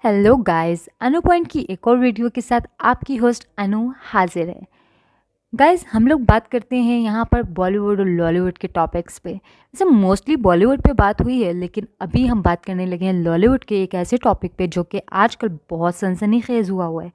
Hello guys, अनु point की एक और वीडियो के साथ आपकी होस्ट अनु हाजिर है। गाइस, हम लोग बात करते हैं यहाँ पर बॉलीवुड और लॉलीवुड के टॉपिक्स पे। वैसे मोस्टली बॉलीवुड पे बात हुई है, लेकिन अभी हम बात करने लगे हैं लॉलीवुड के एक ऐसे टॉपिक पे जो कि आजकल बहुत सनसनीखेज हुआ है।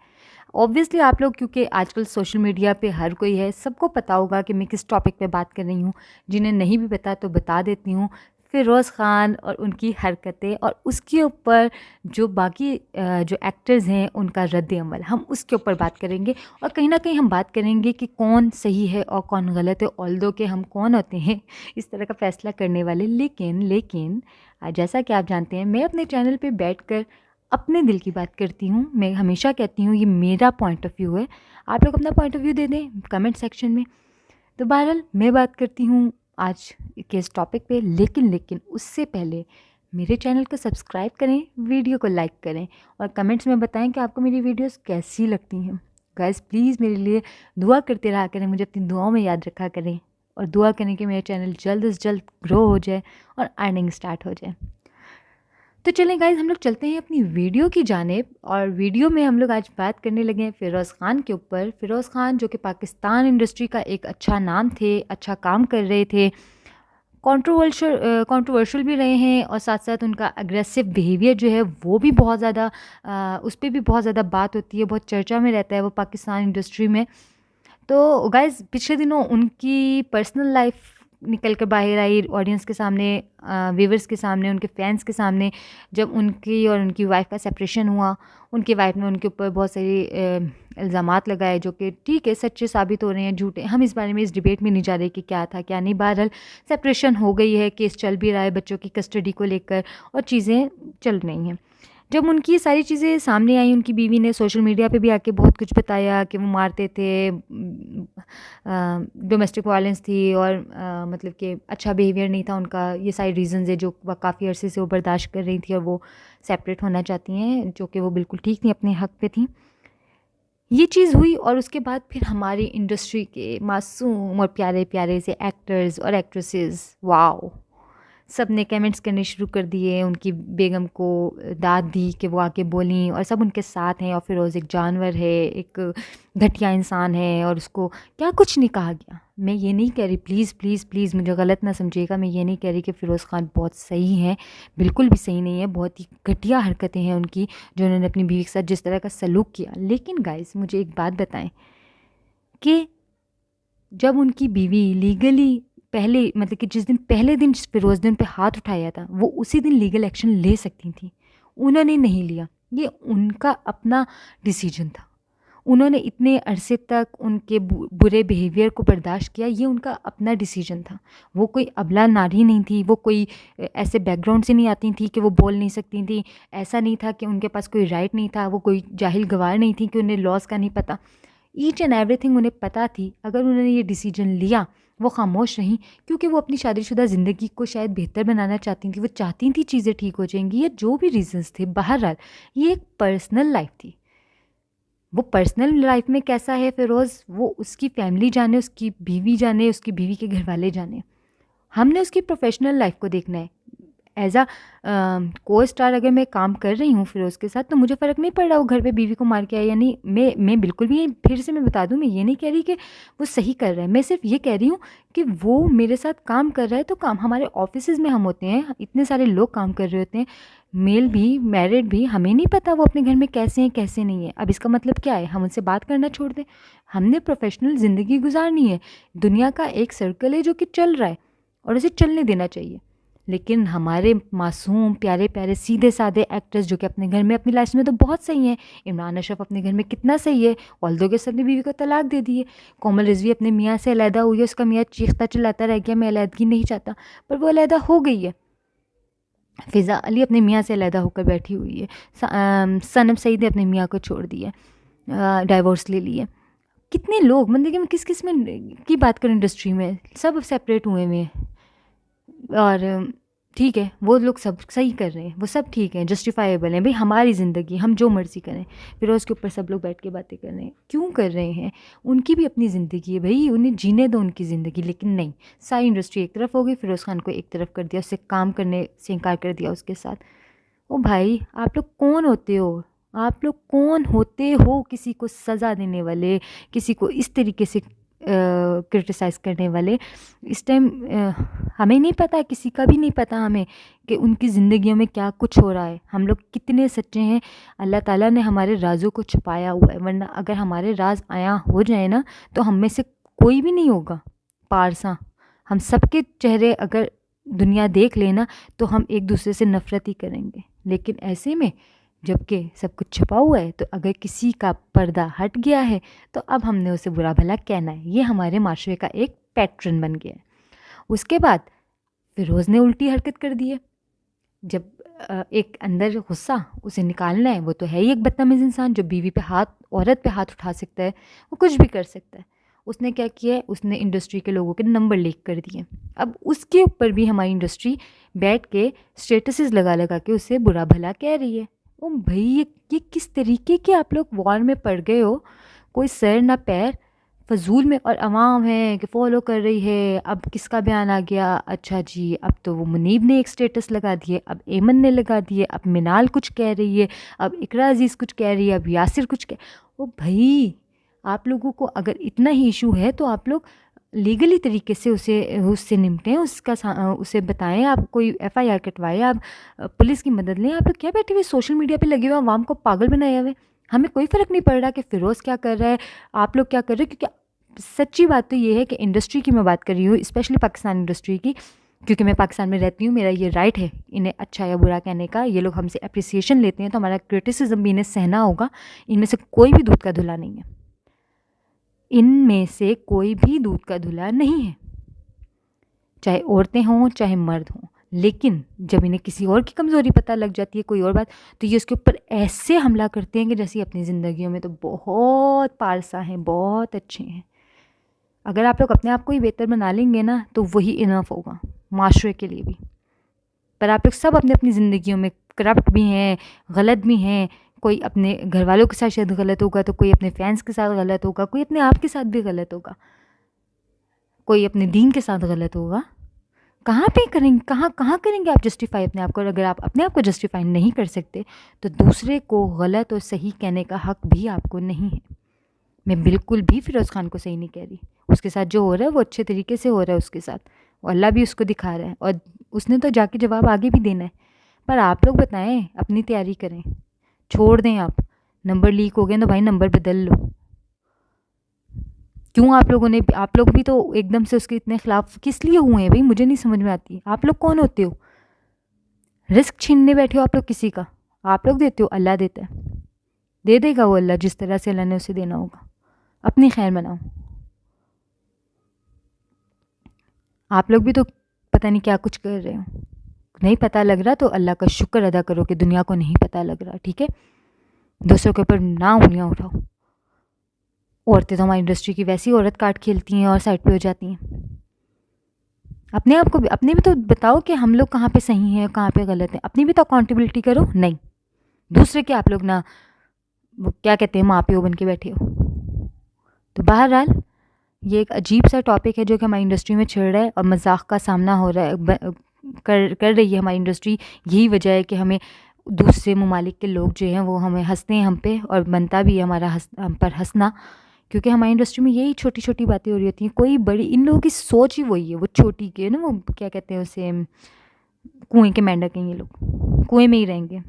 ऑब्वियसली आप लोग, क्योंकि आजकल सोशल मीडिया पे हर कोई है, सबको पता होगा कि मैं किस टॉपिक पे बात कर रही हूँ। जिन्हें नहीं भी पता तो बता देती हूँ। फ़िरोज़ ख़ान और उनकी हरकतें, और उसके ऊपर जो बाकी जो एक्टर्स हैं उनका रद्द-ए-अमल, हम उसके ऊपर बात करेंगे। और कहीं न कहीं हम बात करेंगे कि कौन सही है और कौन गलत है, ऑल्दो कि हम कौन होते हैं इस तरह का फ़ैसला करने वाले। लेकिन जैसा कि आप जानते हैं, मैं अपने चैनल पे बैठकर अपने दिल की बात करती हूँ। मैं हमेशा कहती हूँ ये मेरा पॉइंट ऑफ व्यू है, आप लोग अपना पॉइंट ऑफ व्यू दे दें कमेंट सेक्शन में। तो बहरहाल मैं बात करती हूँ आज के इस टॉपिक पे, लेकिन उससे पहले मेरे चैनल को सब्सक्राइब करें, वीडियो को लाइक करें और कमेंट्स में बताएं कि आपको मेरी वीडियोस कैसी लगती हैं। गाइस, प्लीज़ मेरे लिए दुआ करते रहा करें, मुझे अपनी दुआओं में याद रखा करें और दुआ करें कि मेरा चैनल जल्द से जल्द ग्रो हो जाए और अर्निंग स्टार्ट हो जाए। तो चलें गाइस, हम लोग चलते हैं अपनी वीडियो की जानिब। और वीडियो में हम लोग आज बात करने लगे हैं फ़िरोज़ ख़ान के ऊपर। फ़िरोज़ ख़ान जो कि पाकिस्तान इंडस्ट्री का एक अच्छा नाम थे, अच्छा काम कर रहे थे, कंट्रोवर्शियल भी रहे हैं, और साथ साथ उनका अग्रेसिव बिहेवियर जो है वो भी बहुत ज़्यादा, उस पर भी बहुत ज़्यादा बात होती है, बहुत चर्चा में रहता है वो पाकिस्तान इंडस्ट्री में। तो गाइज़, पिछले दिनों उनकी पर्सनल लाइफ निकल कर बाहर आई ऑडियंस के सामने, व्यूवर्स के सामने, उनके फैंस के सामने, जब उनकी और उनकी वाइफ का सेपरेशन हुआ। उनकी वाइफ ने उनके ऊपर बहुत सारी इल्ज़ामात लगाए जो कि ठीक है, सच्चे साबित हो रहे हैं, झूठे। हम इस बारे में इस डिबेट में नहीं जा रहे कि क्या था क्या नहीं। बहरहाल सेपरेशन हो गई है, केस चल भी रहा है बच्चों की कस्टडी को लेकर, और चीज़ें चल रही हैं। जब उनकी ये सारी चीज़ें सामने आई, उनकी बीवी ने सोशल मीडिया पे भी आके बहुत कुछ बताया कि वो मारते थे, डोमेस्टिक वायलेंस थी, और मतलब कि अच्छा बिहेवियर नहीं था उनका। ये सारी रीज़न्स है जो काफ़ी अरसे से वो बर्दाश्त कर रही थी, और वो सेपरेट होना चाहती हैं, जो कि वो बिल्कुल ठीक थी, अपने हक़ पे थी। ये चीज़ हुई, और उसके बाद फिर हमारी इंडस्ट्री के मासूम और प्यारे प्यारे से एक्टर्स और एक्ट्रेसेस, वाओ, सब ने कमेंट्स करने शुरू कर दिए। उनकी बेगम को दाद दी कि वो आके बोलीं, और सब उनके साथ हैं। और फ़िरोज़ एक जानवर है, एक घटिया इंसान है, और उसको क्या कुछ नहीं कहा गया। मैं ये नहीं कह रही, प्लीज़ प्लीज़ प्लीज़ मुझे गलत ना समझिएगा, मैं ये नहीं कह रही कि फ़िरोज़ ख़ान बहुत सही हैं, बिल्कुल भी सही नहीं है। बहुत ही घटिया हरकतें हैं उनकी, जो उन्होंने अपनी बीवी के साथ जिस तरह का सलूक किया। लेकिन गाइस, मुझे एक बात बताएं कि जब उनकी बीवी लीगली पहले, मतलब कि जिस दिन पहले दिन फ़िरोज़ ने उन पे हाथ उठाया था, वो उसी दिन लीगल एक्शन ले सकती थी। उन्होंने नहीं लिया। ये उनका अपना डिसीजन था। उन्होंने इतने अरसे तक उनके बुरे बिहेवियर को बर्दाश्त किया, ये उनका अपना डिसीजन था। वो कोई अबला नारी नहीं थी, वो कोई ऐसे बैकग्राउंड से नहीं आती थी कि वो बोल नहीं सकती थी। ऐसा नहीं था कि उनके पास कोई राइट नहीं था, वो कोई जाहिल गवार नहीं थी कि उन्हें लॉज़ का नहीं पता। ईच एंड एवरीथिंग उन्हें पता थी। अगर उन्होंने ये डिसीजन लिया, वो खामोश रहीं, क्योंकि वो अपनी शादीशुदा ज़िंदगी को शायद बेहतर बनाना चाहती थी। वो चाहती थी चीज़ें ठीक हो जाएंगी, या जो भी रीज़न्स थे। बहरहाल ये एक पर्सनल लाइफ थी। वो पर्सनल लाइफ में कैसा है फ़िरोज़, वो उसकी फैमिली जाने, उसकी बीवी जाने, उसकी बीवी के घर वाले जाने। हमने उसकी प्रोफेशनल लाइफ को देखना है। एज़ अ को स्टार अगर मैं काम कर रही हूँ फ़िरोज़ के साथ, तो मुझे फ़र्क नहीं पड़ रहा वो घर पे बीवी को मार के आए या नहीं। मैं बिल्कुल भी, फिर से मैं बता दूँ, मैं ये नहीं कह रही कि वो सही कर रहा है। मैं सिर्फ ये कह रही हूँ कि वो मेरे साथ काम कर रहा है, तो काम हमारे ऑफिसेज़ में हम होते हैं, इतने सारे लोग काम कर रहे होते हैं, मेल भी मैरिड भी। हमें नहीं पता वो अपने घर में कैसे हैं कैसे नहीं है। अब इसका मतलब क्या है, हम उनसे बात करना छोड़ दें? हमने प्रोफेशनल ज़िंदगी गुजारनी है। दुनिया का एक सर्कल है जो कि चल रहा है, और उसे चलने देना चाहिए। लेकिन हमारे मासूम प्यारे प्यारे सीधे साधे एक्टर्स जो कि अपने घर में, अपनी लाइफ में तो बहुत सही हैं। इमरान अशरफ अपने घर में कितना सही है, ऑल्दो के सब ने बीवी को तलाक दे दी है। कोमल रिजवी अपने मियाँ से अलहदा हुई है, उसका मियाँ चीखता चिल्लाता रह गया मैं अलहदगी नहीं चाहता, पर वो अलहदा हो गई है। फ़िज़ा अली अपने मियाँ से अलहदा होकर बैठी हुई है। सनम सईद ने अपने मियाँ को छोड़ दिया, डाइवोर्स ले लिया। कितने लोग, मतलब कि मैं किस में की बात करूँ, इंडस्ट्री में सब सेपरेट हुए हैं। और ठीक है, वो लोग सब सही कर रहे हैं, वो सब ठीक है, जस्टिफाइबल है भाई, हमारी ज़िंदगी हम जो मर्ज़ी करें। फिर उसके ऊपर सब लोग बैठ के बातें कर रहे हैं, क्यों कर रहे हैं? उनकी भी अपनी ज़िंदगी है भाई, उन्हें जीने दो उनकी ज़िंदगी। लेकिन नहीं, सारी इंडस्ट्री एक तरफ हो गई, फिरोज़ खान को एक तरफ कर दिया, उससे काम करने से इनकार कर दिया उसके साथ। ओ भाई, आप लोग कौन होते हो? आप लोग कौन होते हो किसी को सज़ा देने वाले, किसी को इस तरीके से क्रिटिसाइज़ करने वाले? इस टाइम हमें नहीं पता, किसी का भी नहीं पता हमें कि उनकी ज़िंदगियों में क्या कुछ हो रहा है, हम लोग कितने सच्चे हैं। अल्लाह ताला ने हमारे राज़ों को छुपाया हुआ है, वरना अगर हमारे राज आया हो जाए ना, तो हम में से कोई भी नहीं होगा पारसा। हम सबके चेहरे अगर दुनिया देख लेना, तो हम एक दूसरे से नफ़रत ही करेंगे। लेकिन ऐसे में जबकि सब कुछ छुपा हुआ है, तो अगर किसी का पर्दा हट गया है, तो अब हमने उसे बुरा भला कहना है। ये हमारे माशरे का एक पैटर्न बन गया है। उसके बाद फिरोज़ ने उल्टी हरकत कर दी है। जब एक अंदर गुस्सा उसे निकालना है, वो तो है ही एक बदतमीज़ इंसान, जो बीवी पे हाथ, औरत पे हाथ उठा सकता है, वो कुछ भी कर सकता है। उसने क्या किया है, उसने इंडस्ट्री के लोगों के नंबर लीक कर दिए। अब उसके ऊपर भी हमारी इंडस्ट्री बैठ के स्टेटसेस लगा लगा के उसे बुरा भला कह रही है। ओ भाई, ये किस तरीके के आप लोग वॉर में पड़ गए हो? कोई सर ना पैर, फजूल में, और अवाम है कि फॉलो कर रही है। अब किसका बयान आ गया? अच्छा जी, अब तो वो मुनीब ने एक स्टेटस लगा दिए, अब एमन ने लगा दिए, अब मिनाल कुछ कह रही है, अब इकरा अजीज़ कुछ कह रही है, अब यासिर कुछ कह। ओ भाई, आप लोगों को अगर इतना ही इशू है, तो आप लोग लीगली तरीके से उससे निपटें, उसे बताएं, आप कोई एफआईआर कटवाएं, आप पुलिस की मदद लें। आप लोग क्या बैठे हुए सोशल मीडिया पे लगे हुए आवाम को पागल बनाए हुए? हमें कोई फ़र्क नहीं पड़ रहा कि फ़िरोज़ क्या कर रहा है, आप लोग क्या कर रहे हो। क्योंकि सच्ची बात तो ये है कि इंडस्ट्री की मैं बात कर रही हूँ, स्पेशली पाकिस्तान इंडस्ट्री की, क्योंकि मैं पाकिस्तान में रहती हूँ, मेरा ये राइट है इन्हें अच्छा या बुरा कहने का। ये लोग हमसे अप्रिसिएशन लेते हैं, तो हमारा क्रिटिसिज्म भी इन्हें सहना होगा। इनमें से कोई भी दूध का धुला नहीं है, इनमें से कोई भी दूध का धुला नहीं है, चाहे औरतें हों चाहे मर्द हों। लेकिन जब इन्हें किसी और की कमज़ोरी पता लग जाती है, कोई और बात, तो ये उसके ऊपर ऐसे हमला करते हैं कि जैसे अपनी ज़िंदगियों में तो बहुत पारसा हैं, बहुत अच्छे हैं। अगर आप लोग अपने आप को ही बेहतर बना लेंगे ना, तो वही इनफ होगा माशरे के लिए भी। पर आप लोग सब अपनी अपनी ज़िंदगियों में करप्ट भी हैं, गलत भी हैं। कोई अपने घर वालों के साथ शायद गलत होगा, तो कोई अपने फैंस के साथ गलत होगा, कोई अपने आप के साथ भी गलत होगा, कोई अपने दीन के साथ गलत होगा। कहाँ पे करेंगे, कहाँ कहाँ करेंगे आप जस्टिफाई अपने आप को? और अगर आप अपने आप को जस्टिफाई नहीं कर सकते, तो दूसरे को गलत और सही कहने का हक भी आपको नहीं है। मैं बिल्कुल भी फिरोज़ खान को सही नहीं कह रही। उसके साथ जो हो रहा है वो अच्छे तरीके से हो रहा है उसके साथ, और अल्लाह भी उसको दिखा रहा है, और उसने तो जाके जवाब आगे भी देना है। पर आप लोग बताएं, अपनी तैयारी करें, छोड़ दें। आप नंबर लीक हो गए तो भाई नंबर बदल लो। क्यों आप लोग भी तो एकदम से उसके इतने खिलाफ किस लिए हुए हैं भाई? मुझे नहीं समझ में आती। आप लोग कौन होते हो? रिस्क छीनने बैठे हो आप लोग किसी का? आप लोग देते हो, अल्लाह देता है, दे देगा वो अल्लाह, जिस तरह से अल्लाह ने उसे देना होगा। अपनी खैर मनाओ। आप लोग भी तो पता नहीं क्या कुछ कर रहे हो। नहीं पता लग रहा तो अल्लाह का शुक्र अदा करो कि दुनिया को नहीं पता लग रहा, ठीक है? दूसरों के ऊपर ना उंगलियां उठाओ। औरतें तो हमारी इंडस्ट्री की वैसी औरत काट खेलती हैं और साइड पे हो जाती हैं। अपने आप को भी, अपने भी तो बताओ कि हम लोग कहाँ पे सही हैं, कहाँ पे गलत हैं। अपनी भी तो अकाउंटेबिलिटी करो। नहीं, दूसरे के आप लोग ना, वो क्या कहते हैं, माँ प्यो बन के बैठे हो। तो बहरहाल, ये एक अजीब सा टॉपिक है जो कि हमारी इंडस्ट्री में छिड़ रहा है और मजाक का सामना हो रहा है, कर रही है हमारी इंडस्ट्री। यही वजह है कि हमें दूसरे ममालिक के लोग जो हैं वो हमें हंसते हैं हम पे, और बनता भी है हमारा हम पर हंसना, क्योंकि हमारी इंडस्ट्री में यही छोटी छोटी बातें हो रही होती हैं। कोई बड़ी, इन लोगों की सोच ही वही है, वो छोटी के ना, वो क्या कहते हैं उसे, कुएं के मेंढक हैं ये लोग, कुएं में ही रहेंगे।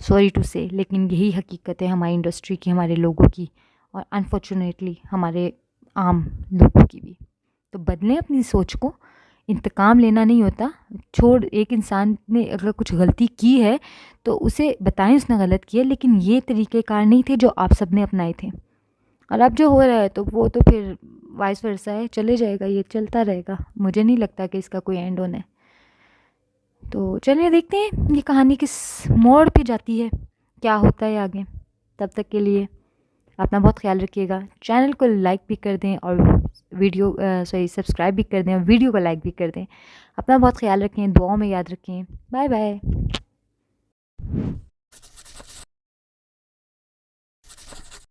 सॉरी टू से, लेकिन यही हकीकत है हमारी इंडस्ट्री की, हमारे लोगों की, और अनफॉर्चुनेटली हमारे आम लोगों की भी। तो बदलें अपनी सोच को। इंतकाम लेना नहीं होता। एक इंसान ने अगर कुछ गलती की है तो उसे बताएं उसने गलत किया, लेकिन ये तरीक़ेकार नहीं थे जो आप सब ने अपनाए थे। और अब जो हो रहा है तो वो तो फिर वाइस वर्सा है, चले जाएगा, ये चलता रहेगा। मुझे नहीं लगता कि इसका कोई एंड होना है। तो चलिए देखते हैं ये कहानी किस मोड़ पे जाती है, क्या होता है आगे। तब तक के लिए अपना बहुत ख्याल रखिएगा। चैनल को लाइक भी कर दें और सब्सक्राइब भी कर दें और वीडियो को लाइक भी कर दें। अपना बहुत ख्याल रखें, दुआओं में याद रखें। Bye bye.